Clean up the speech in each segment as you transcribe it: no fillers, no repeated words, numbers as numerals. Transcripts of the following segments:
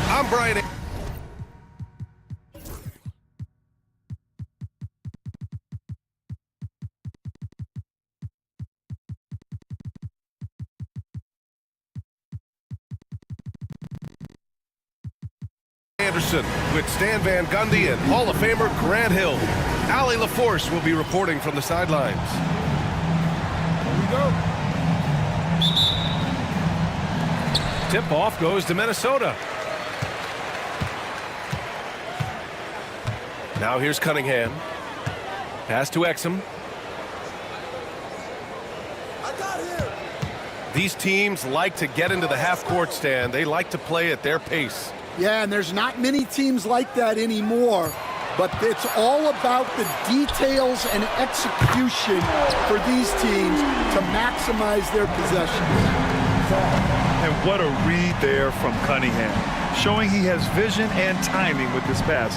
I'm Brian. Anderson with Stan Van Gundy and Hall of Famer Grant Hill. Allie LaForce will be reporting from the sidelines. Here we go. Tip-off goes to Minnesota. Now here's Cunningham. Pass to Exum. These teams like to get into the half-court stand. They like to play at their pace. Yeah, and there's not many teams like that anymore, but it's all about the details and execution for these teams to maximize their possessions. And what a read there from Cunningham, showing he has vision and timing with his passes.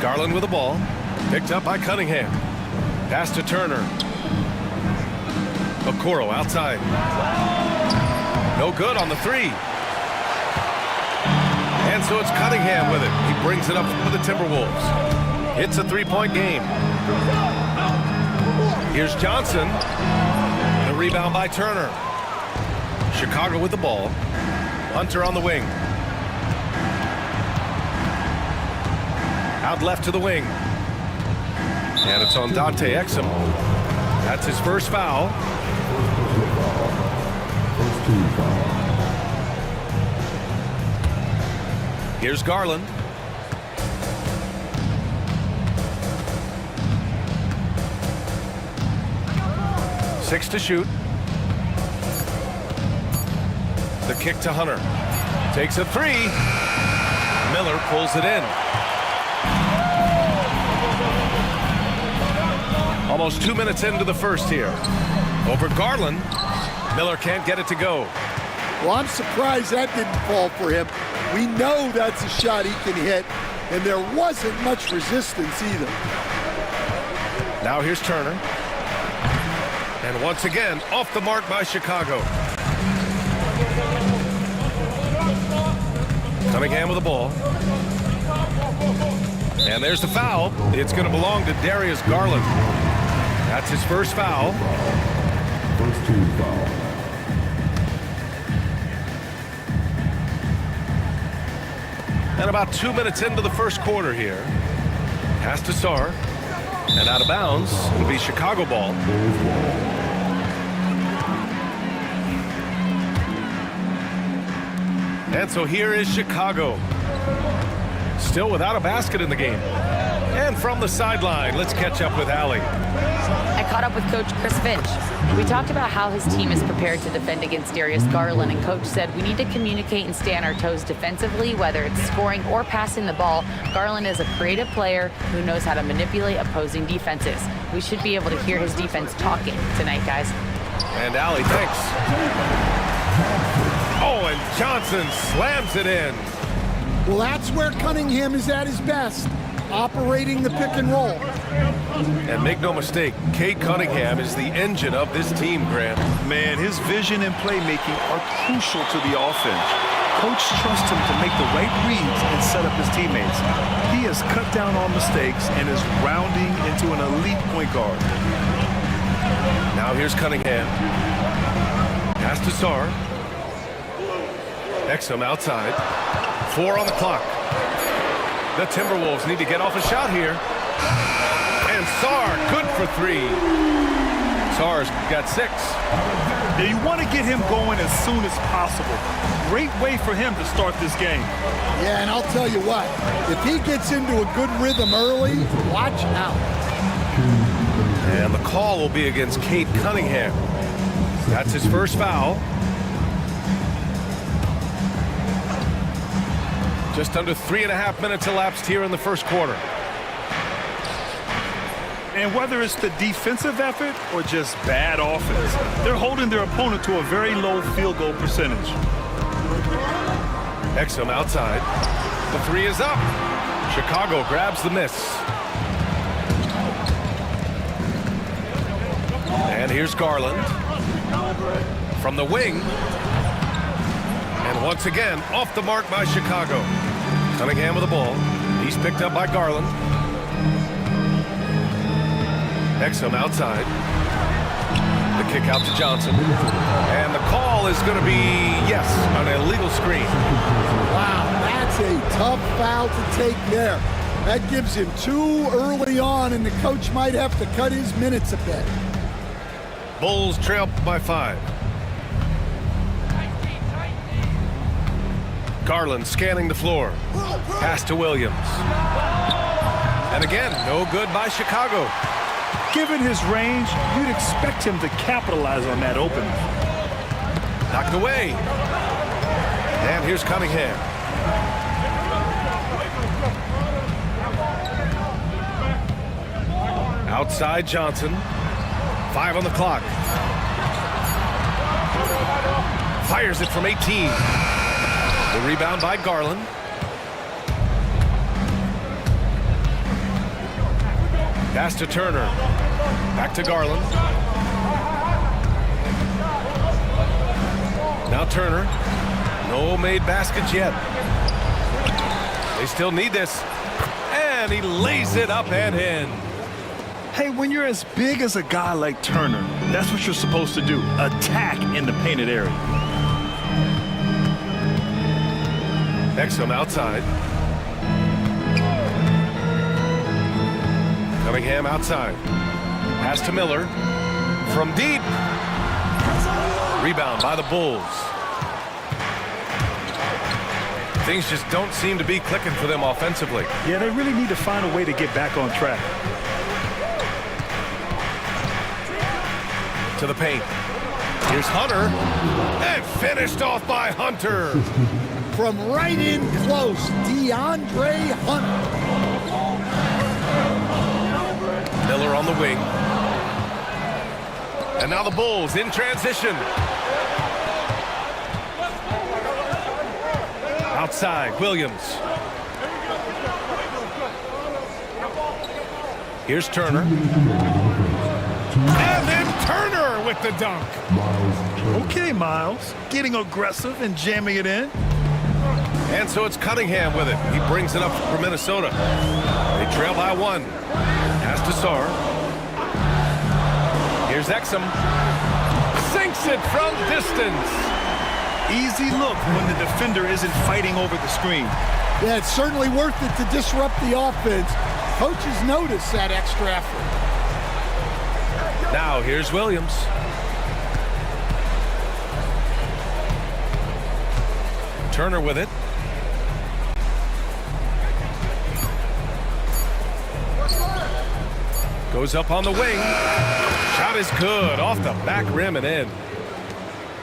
Garland with the ball, picked up by Cunningham. Pass to Turner. Okoro outside. No good on the three. And so it's Cunningham with it. He brings it up for the Timberwolves. It's a three-point game. Here's Johnson. The rebound by Turner. Chicago with the ball. Hunter on the wing. Out left to the wing. And it's on Dante Exum. That's his first foul. Here's Garland. Six to shoot. The kick to Hunter. Takes a three. Miller pulls it in. Almost 2 minutes into the first here. Over Garland. Miller can't get it to go. Well, I'm surprised that didn't fall for him. We know that's a shot he can hit, and there wasn't much resistance either. Now here's Turner. And once again, off the mark by Chicago. Cunningham with the ball. And there's the foul. It's going to belong to Darius Garland. That's his first foul. First team foul. And about 2 minutes into the first quarter here. Pass to Sarr. And out of bounds. It'll be Chicago ball. And so here is Chicago. Still without a basket in the game. And from the sideline, let's catch up with Allie. I caught up with Coach Chris Finch. We talked about how his team is prepared to defend against Darius Garland, and Coach said we need to communicate and stay on our toes defensively, whether it's scoring or passing the ball. Garland is a creative player who knows how to manipulate opposing defenses. We should be able to hear his defense talking tonight, guys. And Allie, thanks. Oh, and Johnson slams it in. Well, that's where Cunningham is at his best, operating the pick and roll. And make no mistake, Cade Cunningham is the engine of this team, Grant. Man, his vision and playmaking are crucial to the offense. Coach trusts him to make the right reads and set up his teammates. He has cut down on mistakes and is rounding into an elite point guard. Now here's Cunningham. Pass to Sarr. Exum outside. 4 on the clock. The Timberwolves need to get off a shot here. And Sarr, good for 3. Sarr's got 6. Now you want to get him going as soon as possible. Great way for him to start this game. Yeah, and I'll tell you what, if he gets into a good rhythm early, watch out. And the call will be against Cade Cunningham. That's his first foul. Just under 3.5 minutes elapsed here in the first quarter. And whether it's the defensive effort or just bad offense, they're holding their opponent to a very low field goal percentage. Exum outside. The three is up. Chicago grabs the miss. And here's Garland. From the wing. And once again, off the mark by Chicago. Cunningham with the ball. He's picked up by Garland. Exum outside. The kick out to Johnson. And the call is going to be, yes, an illegal screen. Wow, that's a tough foul to take there. That gives him 2 early on, and the coach might have to cut his minutes a bit. Bulls trail by 5. Garland scanning the floor. Pass to Williams. And again, no good by Chicago. Given his range, you'd expect him to capitalize on that opening. Knocked away. And here's Cunningham. Outside Johnson. 5 on the clock. Fires it from 18. The rebound by Garland. Pass to Turner. Back to Garland. Now Turner. No made baskets yet. They still need this. And he lays it up and in. Hey, when you're as big as a guy like Turner, that's what you're supposed to do. Attack in the painted area. Exum outside. Cunningham outside. Pass to Miller. From deep. Rebound by the Bulls. Things just don't seem to be clicking for them offensively. Yeah, they really need to find a way to get back on track. To the paint. Here's Hunter. And finished off by Hunter. From right in close, DeAndre Hunter. Miller on the wing. And now the Bulls in transition. Outside, Williams. Here's Turner. And then Turner with the dunk. Okay, Miles. Getting aggressive and jamming it in. And so it's Cunningham with it. He brings it up for Minnesota. They trail by 1. Pass to Sarr. Here's Exum. Sinks it from distance. Easy look when the defender isn't fighting over the screen. Yeah, it's certainly worth it to disrupt the offense. Coaches notice that extra effort. Now here's Williams. Turner with it. Goes up on the wing. Shot is good. Off the back rim and in.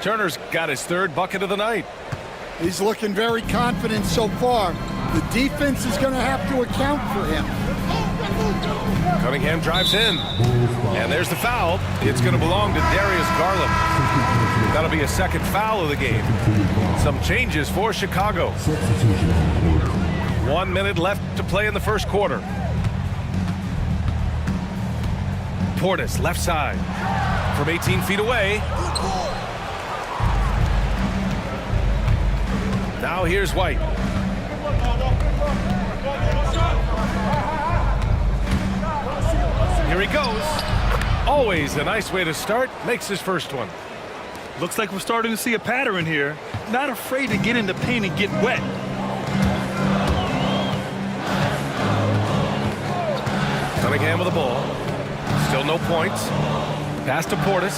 Turner's got his 3rd bucket of the night. He's looking very confident so far. The defense is going to have to account for him. Cunningham drives in. And there's the foul. It's going to belong to Darius Garland. That'll be a 2nd foul of the game. Some changes for Chicago. 1 minute left to play in the first quarter. Portis, left side. From 18 feet away. Now here's White. Here he goes. Always a nice way to start. Makes his first one. Looks like we're starting to see a pattern here. Not afraid to get in the paint and get wet. Cunningham with the ball. Still no points. Pass to Portis.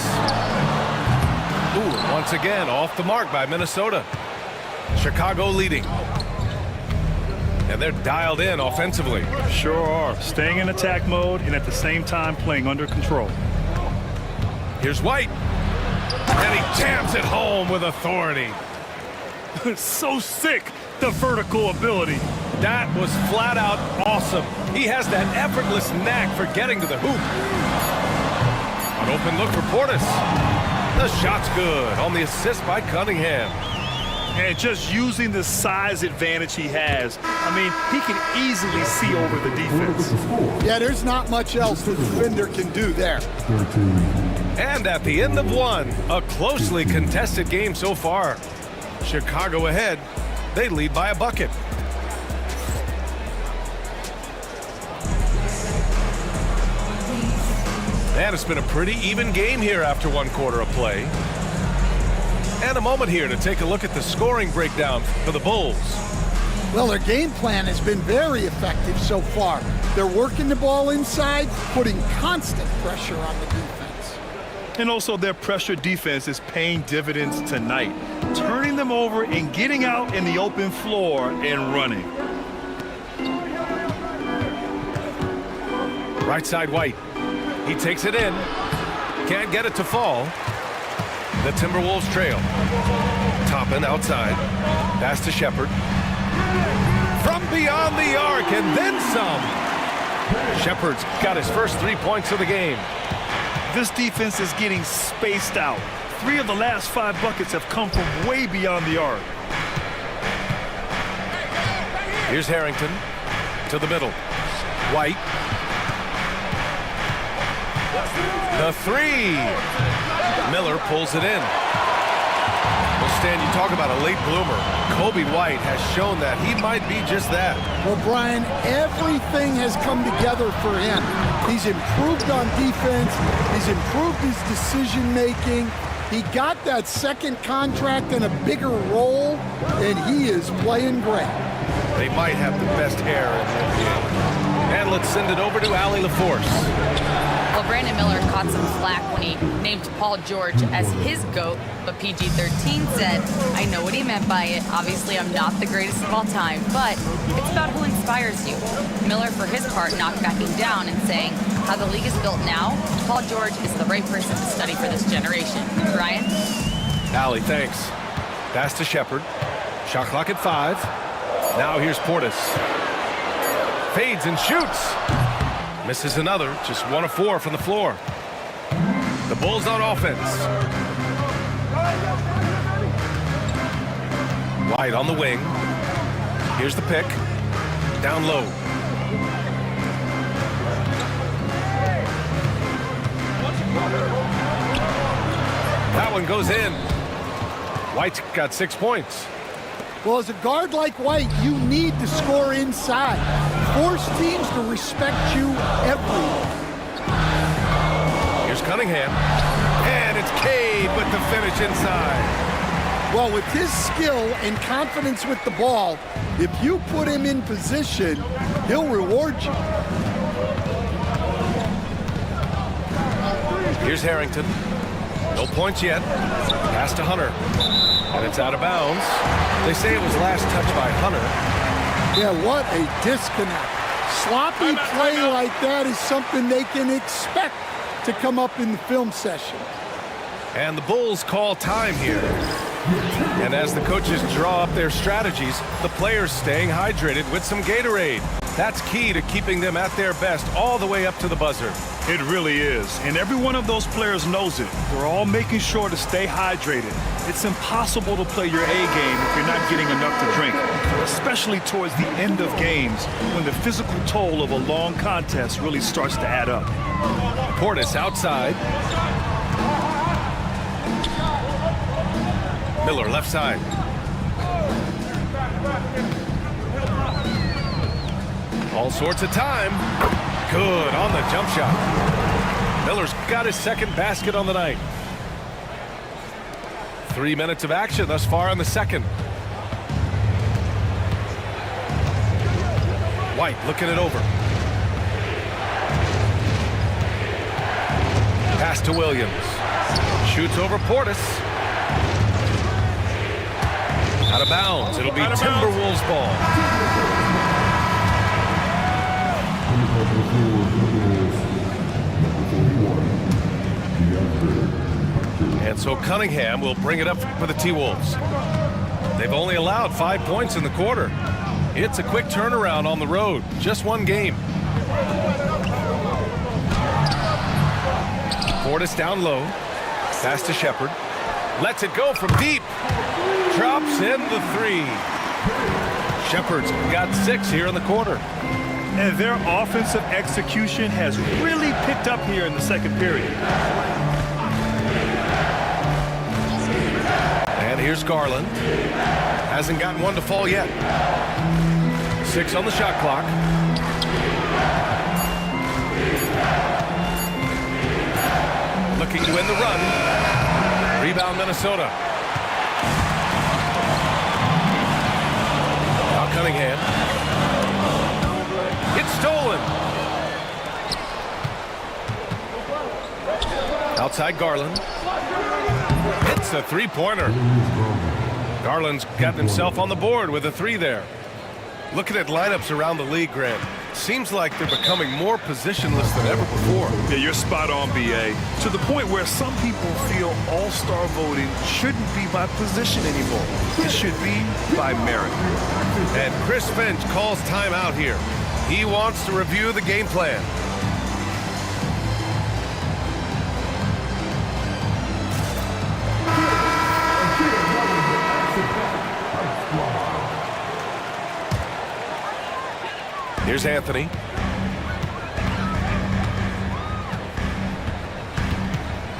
Ooh, once again, off the mark by Minnesota. Chicago leading. And they're dialed in offensively. Sure are. Staying in attack mode and at the same time playing under control. Here's White. And he jams it home with authority. So sick, the vertical ability. That was flat out awesome. He has that effortless knack for getting to the hoop. An open look for Portis. The shot's good on the assist by Cunningham. And just using the size advantage he has, I mean, he can easily see over the defense. Yeah, there's not much else the defender can do there. And at the end of one, a closely contested game so far. Chicago ahead. They lead by a bucket. And it's been a pretty even game here after one quarter of play. And a moment here to take a look at the scoring breakdown for the Bulls. Well, their game plan has been very effective so far. They're working the ball inside, putting constant pressure on the defense. And also their pressure defense is paying dividends tonight, turning them over and getting out in the open floor and running. Right side White. He takes it in. Can't get it to fall. The Timberwolves trail. Toppin outside. Pass to Shepard. From beyond the arc and then some. Shepard's got his first 3 points of the game. This defense is getting spaced out. 3 of the last 5 buckets have come from way beyond the arc. Here's Harrington to the middle. White. The 3. Miller pulls it in. Well, Stan, you talk about a late bloomer. Kobe White has shown that he might be just that. Well, Brian, everything has come together for him. He's improved on defense. He's improved his decision-making. He got that second contract and a bigger role, and he is playing great. They might have the best hair in the NBA. And let's send it over to Allie LaForce. Well, Brandon Miller caught some flack when he named Paul George as his GOAT, but PG-13 said, I know what he meant by it. Obviously, I'm not the greatest of all time, but it's about who inspires you. Miller, for his part, not backing down and saying, how the league is built now, Paul George is the right person to study for this generation. Brian? Allie, thanks. Pass to Shepard. Shot clock at 5. Now here's Portis. Fades and shoots. Misses another, just 1 of 4 from the floor. The Bulls on offense. White on the wing. Here's the pick. Down low. That one goes in. White's got 6 points. Well, as a guard like White, you need to score inside. Force teams to respect you everywhere. Here's Cunningham. And it's Cade with the finish inside. Well, with his skill and confidence with the ball, if you put him in position, he'll reward you. Here's Harrington. No points yet. Pass to Hunter. And it's out of bounds. They say it was last touched by Hunter. Yeah, what a disconnect. Sloppy play like that is something they can expect to come up in the film session. And the Bulls call time here. And as the coaches draw up their strategies, the players staying hydrated with some Gatorade. That's key to keeping them at their best all the way up to the buzzer. It really is. And every one of those players knows it. They're all making sure to stay hydrated. It's impossible to play your A game if you're not getting enough to drink, especially towards the end of games when the physical toll of a long contest really starts to add up. Portis outside. Miller left side. All sorts of time. Good on the jump shot. Miller's got his second basket on the night. 3 minutes of action thus far in the second. White looking it over. Pass to Williams. Shoots over Portis. Out of bounds. It'll be Timberwolves ball. And so Cunningham will bring it up for the T-Wolves. They've only allowed 5 points in the quarter. It's a quick turnaround on the road. Just one game. Portis down low. Pass to Shepard. Lets it go from deep. Drops in the three. Shepard's got 6 here in the quarter. And their offensive execution has really picked up here in the second period. And here's Garland. Hasn't gotten one to fall yet. 6 on the shot clock. Looking to win the run. Rebound Minnesota. Now Cunningham. It's stolen. Outside Garland. It's a three-pointer. Garland's gotten himself on the board with a 3 there. Looking at lineups around the league, Grant, seems like they're becoming more positionless than ever before. Yeah, you're spot on, B.A. To the point where some people feel all-star voting shouldn't be by position anymore. It should be by merit. And Chris Finch calls timeout here. He wants to review the game plan. Here's Anthony.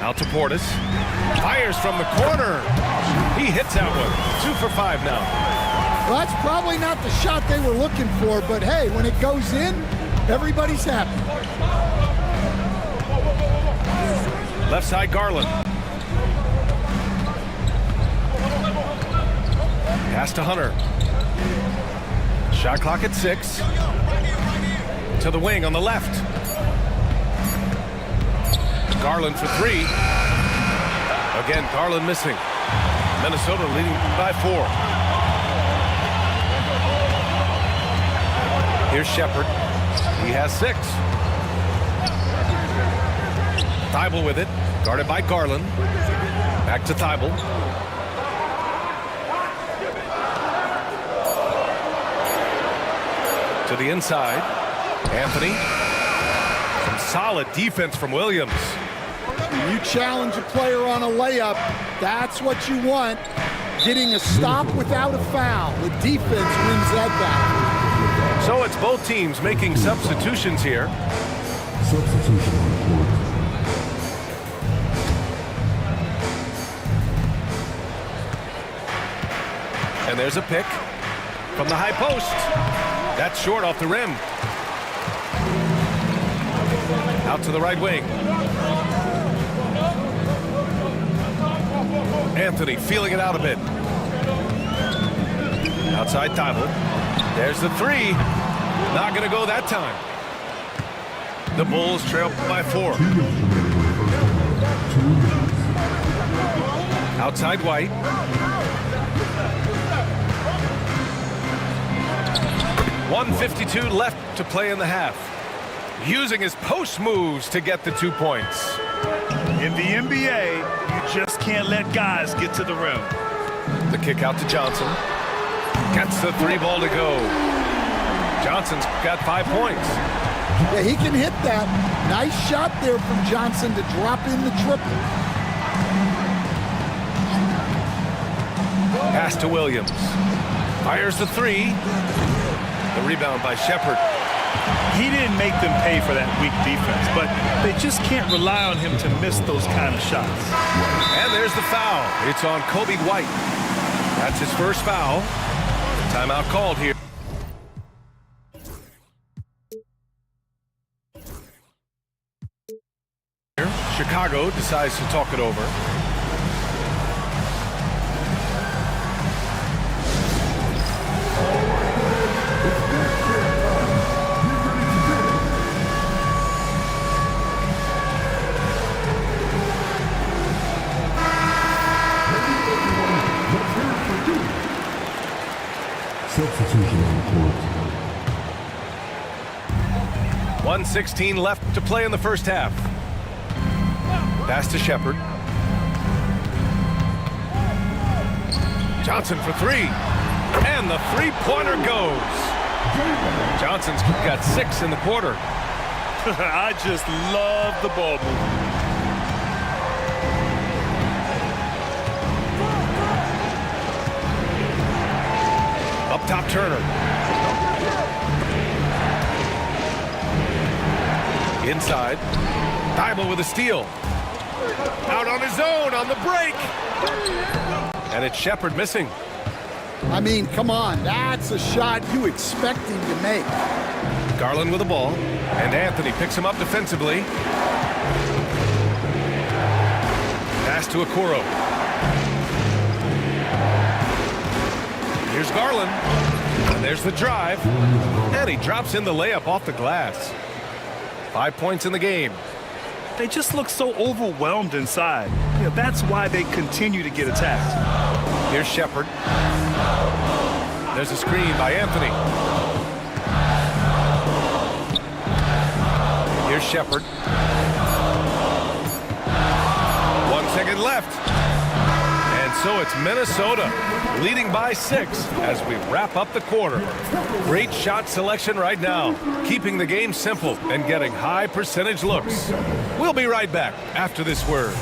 Out to Portis. Fires from the corner. He hits that one. 2 for 5 now. Well, that's probably not the shot they were looking for, but hey, when it goes in, everybody's happy. Left side Garland. Pass to Hunter. Shot clock at 6. To the wing on the left. Garland for 3. Again, Garland missing. Minnesota leading by 4. Here's Shepard. He has 6. Thibault with it. Guarded by Garland. Back to Thibault. To the inside. Anthony. Some solid defense from Williams. When you challenge a player on a layup, that's what you want. Getting a stop without a foul. The defense wins that battle. So it's both teams making substitutions here. Substitution on the court. And there's a pick from the high post. That's short off the rim. Out to the right wing. Anthony feeling it out a bit. Outside Thibault. There's the 3. Not going to go that time. The Bulls trail by 4. Outside White. .152 left to play in the half. Using his post moves to get the 2 points. In the NBA, you just can't let guys get to the rim. The kick out to Johnson. Gets the 3 ball to go. Johnson's got 5 points. Yeah, he can hit that. Nice shot there from Johnson to drop in the triple. Pass to Williams. Fires the 3. The rebound by Shepard. He didn't make them pay for that weak defense, but they just can't rely on him to miss those kind of shots. And there's the foul. It's on Kobe White. That's his first foul. Timeout called here. Chicago decides to talk it over. Substitution on the court. 1:16 left to play in the first half. Pass to Shepard. Johnson for three. And the three-pointer goes. Johnson's got 6 in the quarter. I just love the ball movement. Up top, Turner. Inside. Thibault with a steal. Out on his own on the break. And it's Shepard missing. I mean, come on. That's a shot you expect him to make. Garland with the ball. And Anthony picks him up defensively. Pass to Okoro. Here's Garland. And there's the drive. And he drops in the layup off the glass. 5 points in the game. They just look so overwhelmed inside. That's why they continue to get attacked. Here's Shepard. There's a screen by Anthony. Here's Shepard. 1 second left. And so it's Minnesota leading by 6 as we wrap up the quarter. Great shot selection right now, keeping the game simple and getting high percentage looks. We'll be right back after this word.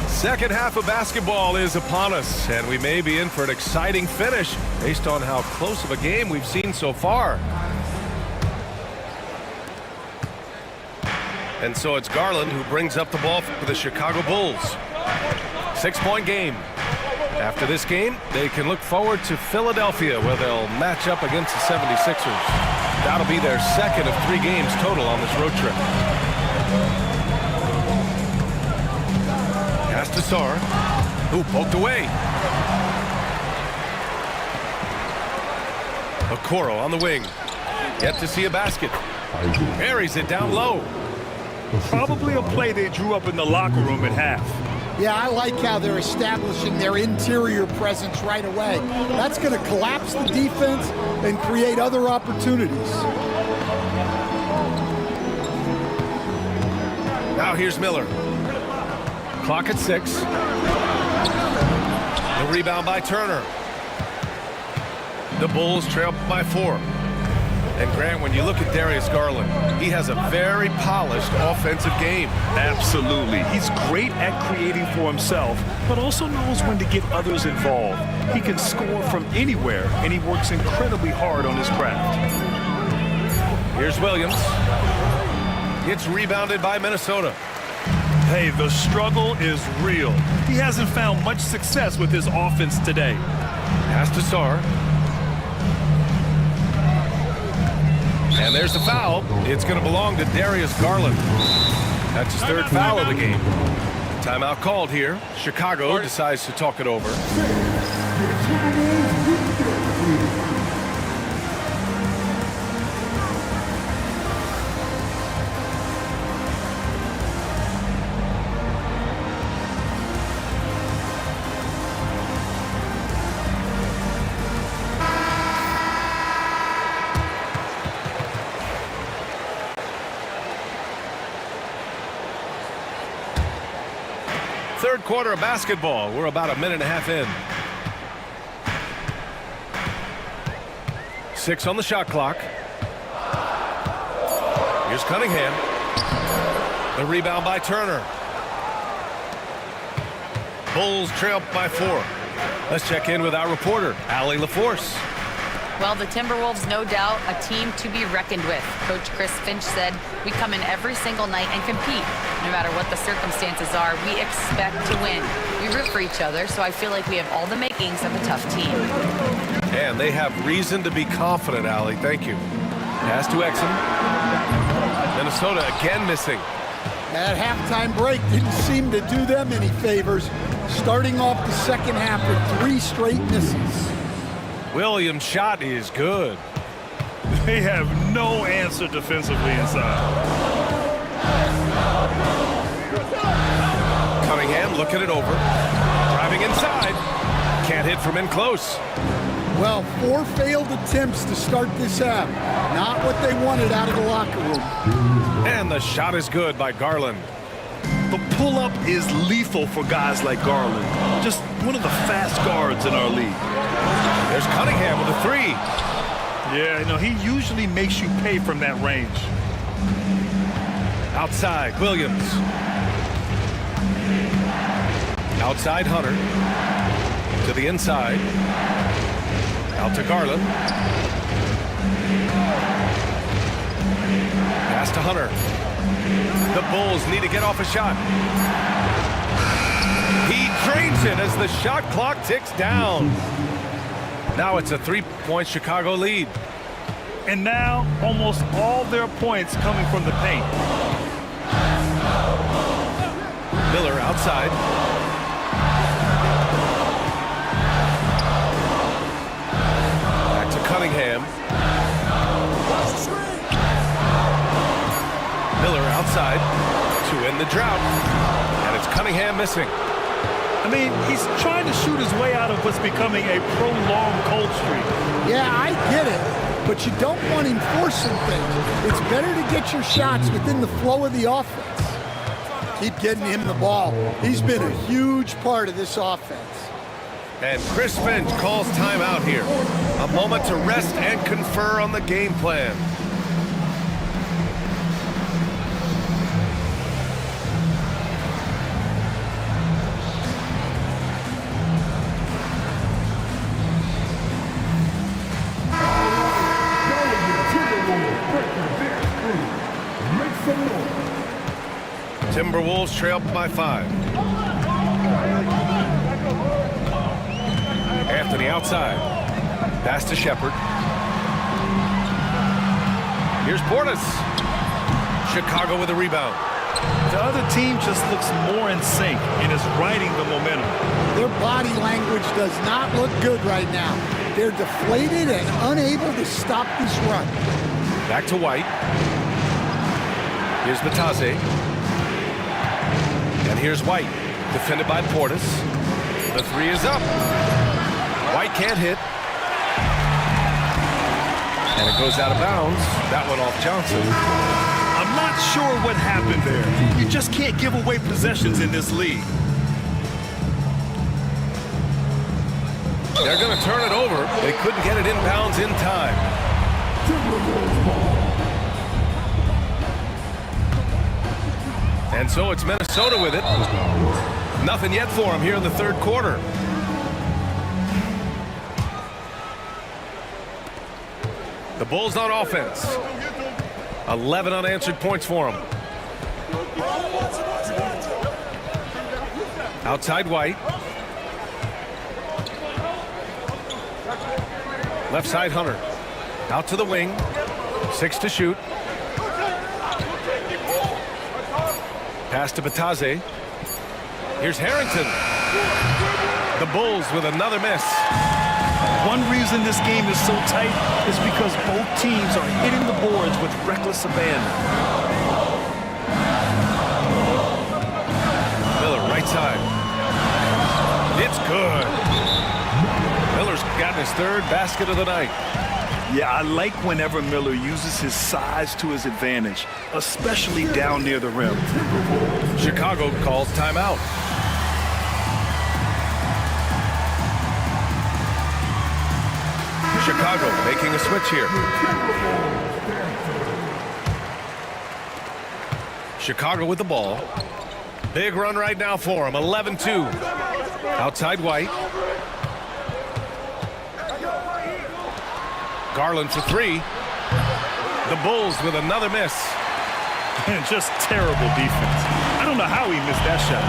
Second half of basketball is upon us, and we may be in for an exciting finish based on how close of a game we've seen so far. And so it's Garland who brings up the ball for the Chicago Bulls. 6-point game. After this game, they can look forward to Philadelphia, where they'll match up against the 76ers. That'll be their second of 3 games total on this road trip. Pass to Sarr, who poked away. Okoro on the wing. Yet to see a basket. Buries it down low. Probably a play they drew up in the locker room at half. Yeah, I like how they're establishing their interior presence right away. That's going to collapse the defense and create other opportunities. Now here's Miller. Clock at 6. The rebound by Turner. The Bulls trail by 4. And Grant, when you look at Darius Garland, he has a very polished offensive game. Absolutely. He's great at creating for himself, but also knows when to get others involved. He can score from anywhere, and he works incredibly hard on his craft. Here's Williams. It's rebounded by Minnesota. Hey, the struggle is real. He hasn't found much success with his offense today. Pass to Sarr. And there's the foul. It's going to belong to Darius Garland. That's his 3rd foul of the game. Timeout called here. Chicago decides to talk it over. Third quarter of basketball. We're about a minute and a half in. 6 on the shot clock. Here's Cunningham. The rebound by Turner. Bulls trail by 4. Let's check in with our reporter, Allie LaForce. Well, the Timberwolves, no doubt, a team to be reckoned with. Coach Chris Finch said, we come in every single night and compete. No matter what the circumstances are, we expect to win. We root for each other, so I feel like we have all the makings of a tough team. And they have reason to be confident, Allie. Thank you. Pass to Exum. Minnesota again missing. That halftime break didn't seem to do them any favors. Starting off the second half with 3 straight misses. Williams' shot is good. They have no answer defensively inside. Cunningham looking it over. Driving inside. Can't hit from in close. Well, 4 failed attempts to start this half. Not what they wanted out of the locker room. And the shot is good by Garland. The pull-up is lethal for guys like Garland. Just one of the fast guards in our league. There's Cunningham with a three. Yeah, he usually makes you pay from that range. Outside, Williams. Outside, Hunter. To the inside. Out to Garland. Pass to Hunter. The Bulls need to get off a shot. He drains it as the shot clock ticks down. Now it's a three-point Chicago lead. And now almost all their points coming from the paint. Miller outside. Back to Cunningham. Miller outside to end the drought. And it's Cunningham missing. I mean, he's trying to shoot his way out of what's becoming a prolonged cold streak. Yeah, I get it, but you don't want him forcing things. It's better to get your shots within the flow of the offense. Keep getting him the ball. He's been a huge part of this offense. And Chris Finch calls timeout here. A moment to rest and confer on the game plan. Timberwolves trail by 5. Anthony outside. Pass to Shepard. Here's Portis. Chicago with a rebound. The other team just looks more in sync and is riding the momentum. Their body language does not look good right now. They're deflated and unable to stop this run. Back to White. Here's Batase. And here's White, defended by Portis. The three is up. White can't hit. And it goes out of bounds. That one off Johnson. I'm not sure what happened there. You just can't give away possessions in this league. They're going to turn it over. They couldn't get it inbounds in time. And so it's Minnesota with it. Nothing yet for them here in the third quarter. The Bulls on offense. 11 unanswered points for them. Outside White. Left side Hunter. Out to the wing. 6 to shoot. Pass to Batase. Here's Harrington. The Bulls with another miss. One reason this game is so tight is because both teams are hitting the boards with reckless abandon. Miller, right side. It's good. Miller's gotten his third basket of the night. Yeah, I like whenever Miller uses his size to his advantage, especially down near the rim. Chicago calls timeout. Chicago making a switch here. Chicago with the ball. Big run right now for him. 11-2. Outside White. Garland for 3. The Bulls with another miss. And just terrible defense. I don't know how he missed that shot.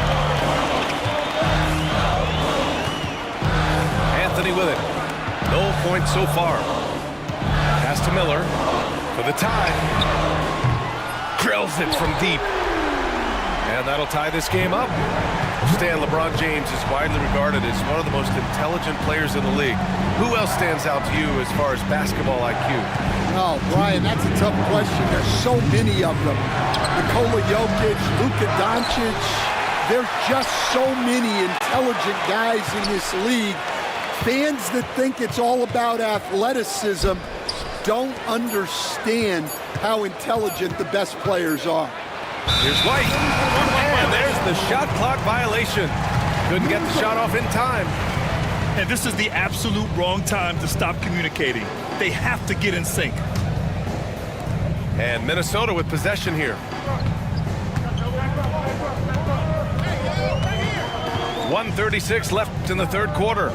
Anthony with it. No points so far. Pass to Miller for the tie. Drills it from deep. And that'll tie this game up. Stan, LeBron James is widely regarded as one of the most intelligent players in the league. Who else stands out to you as far as basketball IQ? Oh, Brian, that's a tough question. There's so many of them. Nikola Jokic, Luka Doncic. There's just so many intelligent guys in this league. Fans that think it's all about athleticism don't understand how intelligent the best players are. Here's White. And there's the shot clock violation. Couldn't get the shot off in time. And this is the absolute wrong time to stop communicating. They have to get in sync. And Minnesota with possession here. 1:36 left in the third quarter.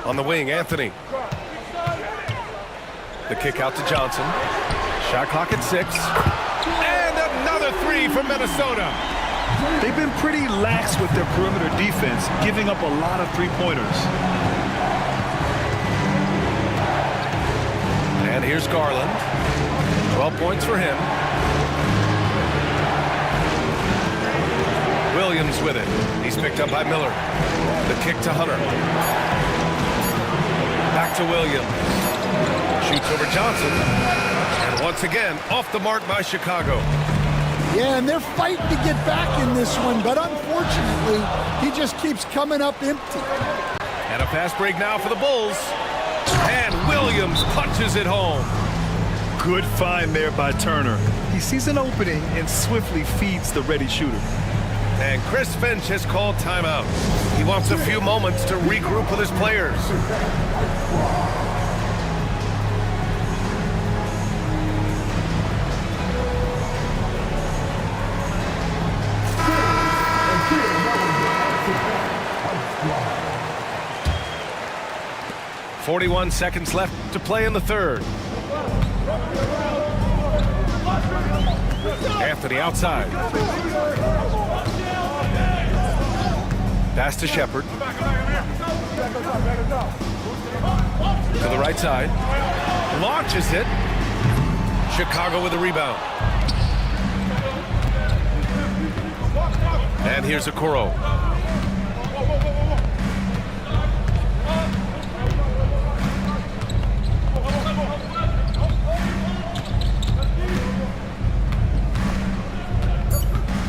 On the wing, Anthony. The kick out to Johnson. Shot clock at 6. And another three from Minnesota. They've been pretty lax with their perimeter defense, giving up a lot of three-pointers. And here's Garland. 12 points for him. Williams with it. He's picked up by Miller. The kick to Hunter. Back to Williams. Shoots over Johnson. And once again, off the mark by Chicago. Yeah, and they're fighting to get back in this one, but unfortunately, he just keeps coming up empty. And a fast break now for the Bulls. And Williams punches it home. Good find there by Turner. He sees an opening and swiftly feeds the ready shooter. And Chris Finch has called timeout. He wants a few moments to regroup with his players. .41 seconds left to play in the third. Anthony outside. Pass to Shepard. To the right side. Launches it. Chicago with a rebound. And here's Okoro.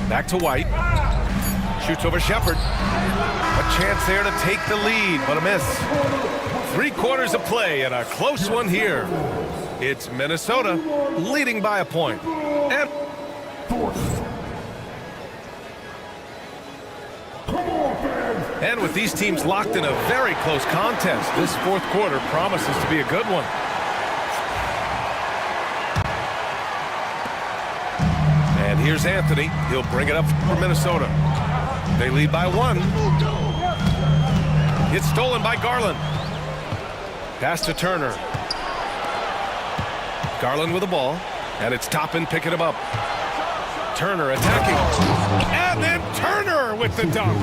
Back to White. Shoots over Shepard. A chance there to take the lead, but a miss. 3 quarters of play and a close one here. It's Minnesota leading by a point. And with these teams locked in a very close contest, this fourth quarter promises to be a good one. And here's Anthony. He'll bring it up for Minnesota. They lead by 1. It's stolen by Garland. Pass to Turner. Garland with the ball. And it's Toppin picking him up. Turner attacking. And then Turner with the dunk.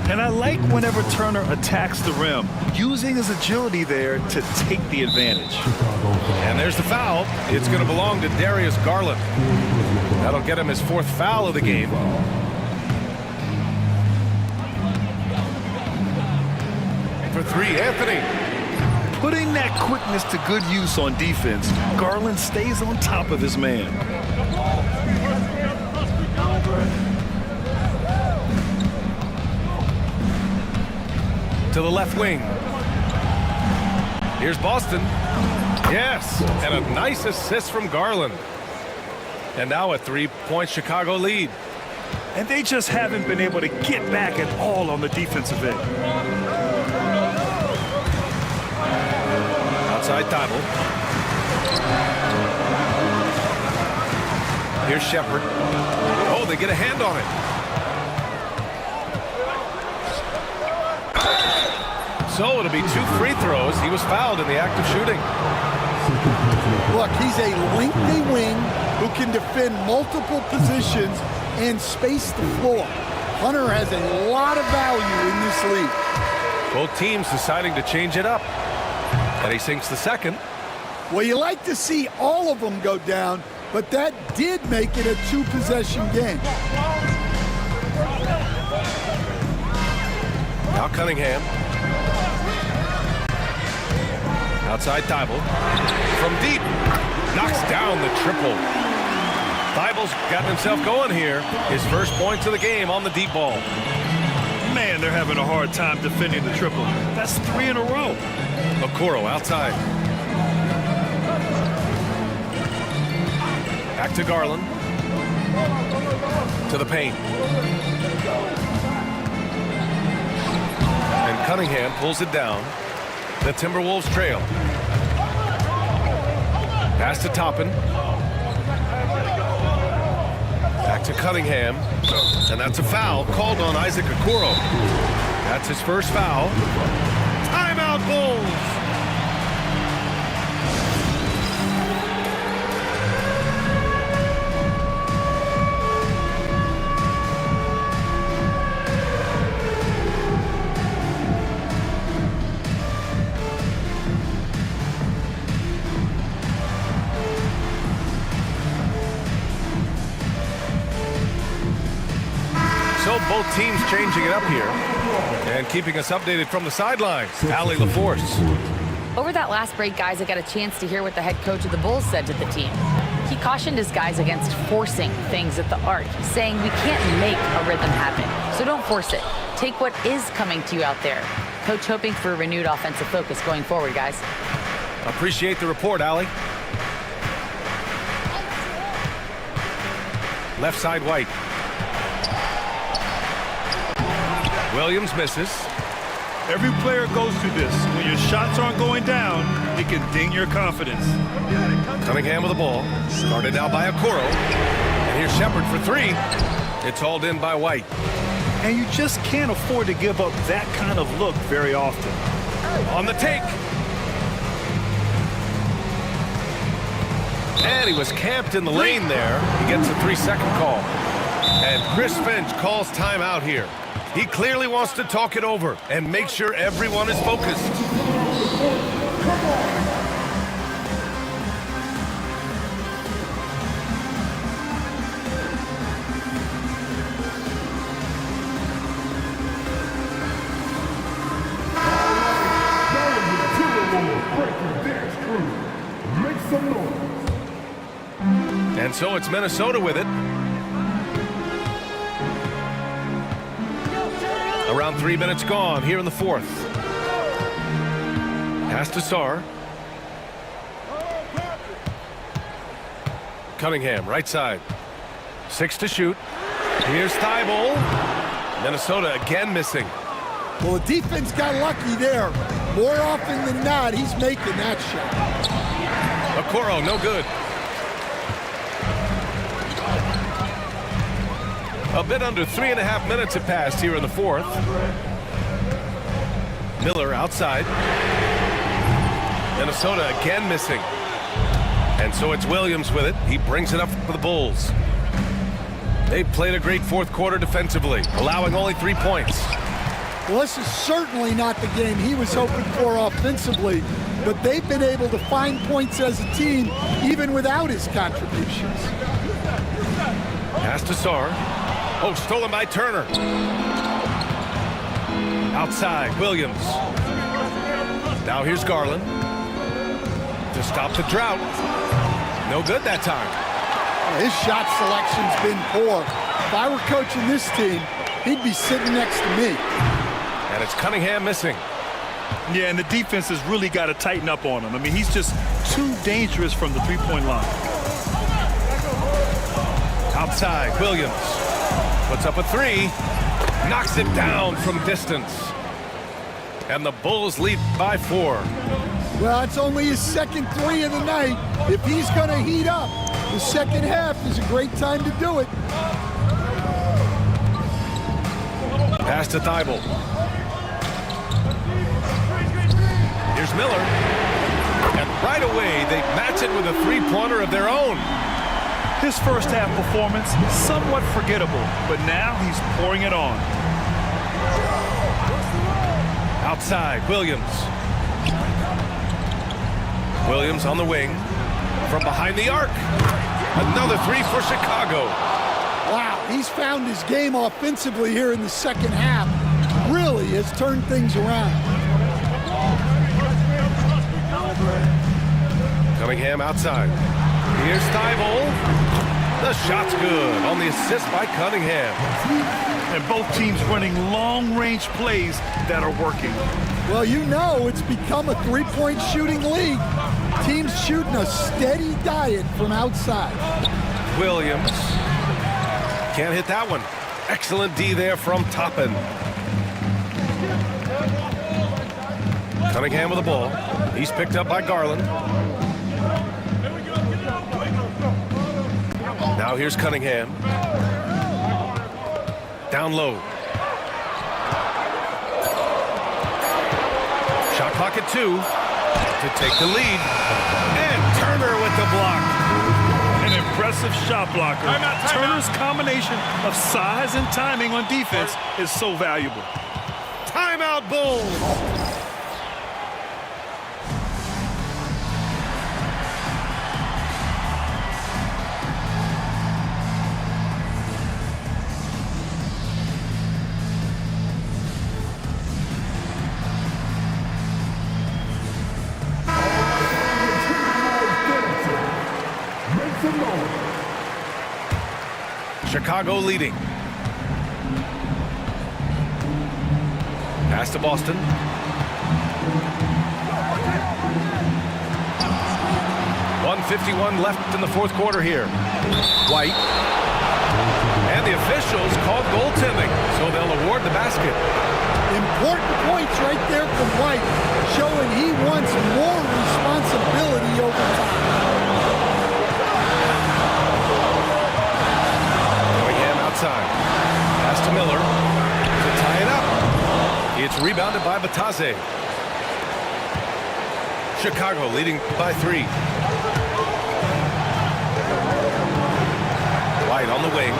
And I like whenever Turner attacks the rim, using his agility there to take the advantage. And there's the foul. It's going to belong to Darius Garland. That'll get him his 4th foul of the game. For 3, Anthony. Putting that quickness to good use on defense, Garland stays on top of his man. To the left wing. Here's Boston. Yes, and a nice assist from Garland. And now a 3-point Chicago lead. And they just haven't been able to get back at all on the defensive end. Outside Thibault. Here's Shepard. Oh, they get a hand on it. So it'll be 2 free throws. He was fouled in the act of shooting. Look, he's a lengthy wing who can defend multiple positions and space the floor. Hunter has a lot of value in this league. Both teams deciding to change it up. And he sinks the second. Well, you like to see all of them go down, but that did make it a 2-possession game. Now Cunningham. Outside Thibault. From deep. Knocks down the triple. Thibault's gotten himself going here. His first points of the game on the deep ball. Man, they're having a hard time defending the triple. That's 3 in a row. Okoro outside. Back to Garland. To the paint. And Cunningham pulls it down. The Timberwolves trail. Pass to Toppin. Back to Cunningham. And that's a foul called on Isaac Okoro. That's his first foul. Timeout, Bulls! So both teams changing it up here and keeping us updated from the sidelines. Allie LaForce. Over that last break, guys, I got a chance to hear what the head coach of the Bulls said to the team. He cautioned his guys against forcing things at the arc, saying we can't make a rhythm happen, so don't force it. Take what is coming to you out there. Coach hoping for a renewed offensive focus going forward, guys. Appreciate the report, Allie. Left side, White. Williams misses. Every player goes through this. When your shots aren't going down, it can ding your confidence. Cunningham with the ball. Started out by Okoro. And here's Shepard for three. It's hauled in by White. And you just can't afford to give up that kind of look very often. On the take. And he was camped in the lane there. He gets a 3-second call. And Chris Finch calls timeout here. He clearly wants to talk it over and make sure everyone is focused. And so it's Minnesota with it. Around 3 minutes gone here in the fourth. Pass to Sarr. Cunningham, right side. 6 to shoot. Here's Thibault. Minnesota again missing. Well, the defense got lucky there. More often than not, he's making that shot. Okoro, no good. A bit under 3.5 minutes have passed here in the fourth. Miller outside. Minnesota again missing. And so it's Williams with it. He brings it up for the Bulls. They played a great fourth quarter defensively, allowing only 3 points. Well, this is certainly not the game he was hoping for offensively, but they've been able to find points as a team even without his contributions. Pass to Sarr. Oh, stolen by Turner. Outside, Williams. Now here's Garland. To stop the drought. No good that time. His shot selection's been poor. If I were coaching this team, he'd be sitting next to me. And it's Cunningham missing. Yeah, and the defense has really got to tighten up on him. I mean, he's just too dangerous from the three-point line. Outside, Williams. Puts up a three. Knocks it down from distance. And the Bulls lead by 4. Well, it's only his second three of the night. If he's going to heat up, the second half is a great time to do it. Pass to Thibault. Here's Miller. And right away, they match it with a three-pointer of their own. His first half performance, somewhat forgettable, but now he's pouring it on. Outside, Williams. Williams on the wing. From behind the arc. Another three for Chicago. Wow, he's found his game offensively here in the second half. Really has turned things around. Cunningham outside. Here's Thibault. The shot's good on the assist by Cunningham. And both teams running long-range plays that are working. Well, you know it's become a three-point shooting league. Teams shooting a steady diet from outside. Williams. Can't hit that one. Excellent D there from Toppin. Cunningham with the ball. He's picked up by Garland. Now here's Cunningham. Down low. Shot clock at 2 to take the lead. And Turner with the block. An impressive shot blocker. Turner's combination of size and timing on defense is so valuable. Timeout, Bulls. Chicago leading. Pass to Boston. .151 left in the fourth quarter here. White. And the officials called goaltending, so they'll award the basket. Important points right there from White, showing he wants more responsibility over time. Outside. Pass to Miller to tie it up. It's rebounded by Batase. Chicago leading by 3. White on the wing.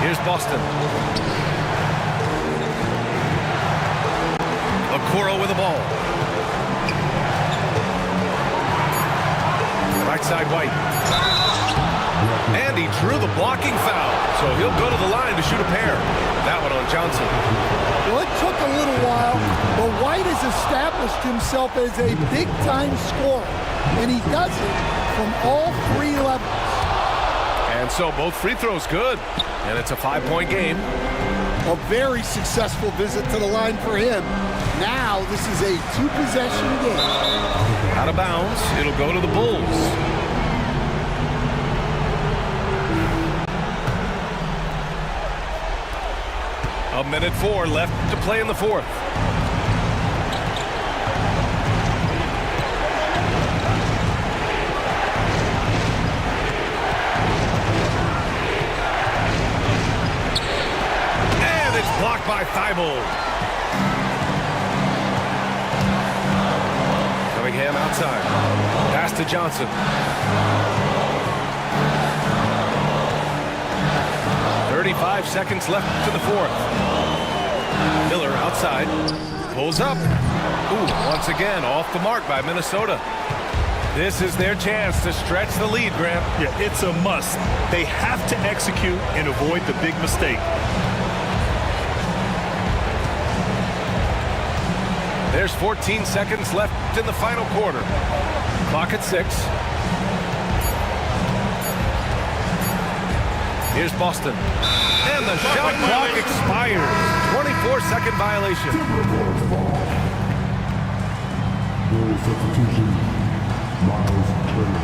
Here's Boston. Okoro with the ball. Right side White. And he drew the blocking foul, so he'll go to the line to shoot a pair. That one on Johnson. Well, it took a little while, but White has established himself as a big-time scorer, and he does it from all 3 levels. And so both free throws good, and it's a 5-point game. A very successful visit to the line for him. Now this is a 2-possession game. Out of bounds, it'll go to the Bulls. A minute 4 left to play in the fourth. And it's blocked by Thibault. Cunningham outside. Pass to Johnson. .35 seconds left to the fourth. Miller outside. Pulls up. Ooh, once again off the mark by Minnesota. This is their chance to stretch the lead, Graham. Yeah, it's a must. They have to execute and avoid the big mistake. There's 14 seconds left in the final quarter. Clock at 6. Here's Boston. And the shot clock expires. 24-second violation. Substitution, Miles Turner.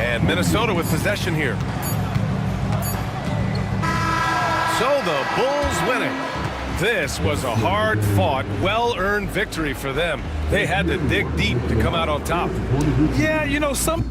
And Minnesota with possession here. So the Bulls winning. This was a hard-fought, well-earned victory for them. They had to dig deep to come out on top. Yeah, you know, some